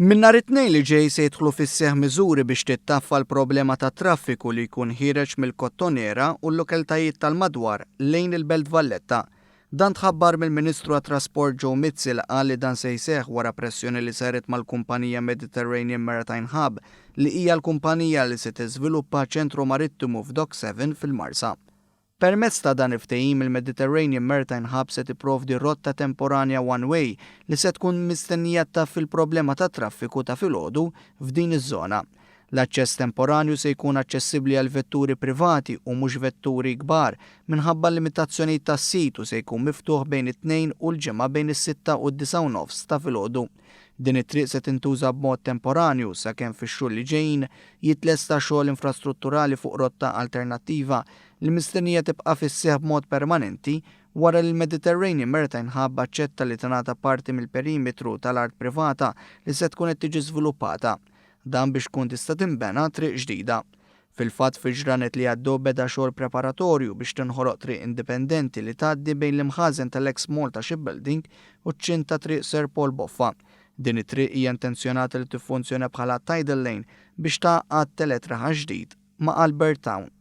Min nhar it-tnejn li ġej se jidħlu fis-seħħ miżuri biex tittaffa l-problema tat-traffiku li jkun ħireġ mill-Kottonera u l-lokaltajiet tal-madwar lejn il-Belt Valletta. Dan tħabbar mill-Ministru għat-Trasport Joe Mitchell qal li dan se jseħħ wara pressjoni li saret mal-kumpanija Mediterranean Maritime Hub li hija l-kumpanija li se tiżviluppa ċentru marittimu f'Dock 7 fil-Marsa. Permezz ta' dan il-ftehim il-Mediterranean Maritime Hub se tipprovdi rotta temporanja one-way li se tkun mistennija taffi l-problema tat traffiku ta' filgħodu f'din iż-żona. L-aċċess temporanju se jkun aċċessibbli għal vetturi privati u mhux vetturi kbar minħabba limitazzjonijiet tas-sit u se jkun miftuħ bejn it-tnejn u l-ġimgħa bejn is-6 u d-9 u nofs ta' filgħodu. Din it-triq se tintuża b'mod temporanju sakemm fix-xhur li ġejjin jitlesta xogħol infrastrutturali fuq rotta alternattiva li mistennija tibqa' fis-seħħ b'mod permanenti wara li l-Mediterranean Maritime Hub aċċetta li tingħata parti mill-perimetru tal-art privata li se tkun qed tiġi żviluppata. Dan biex tkun tista' tinbena triq ġdida. Fil-fatt fil-ġranet li għaddu beda xogħol preparatorju biex tinħoloq triq indipendenti li tgħaddi bejn l-imħażen tal-ex Malta Shipbuilding u ċ-ċin ta' triq Sir Paul Boffa. Din it-triq hija intenzjonata li tiffunzjona bħala tidal lane biex tgħaqqad teletraħa ġdid ma' Albert Town.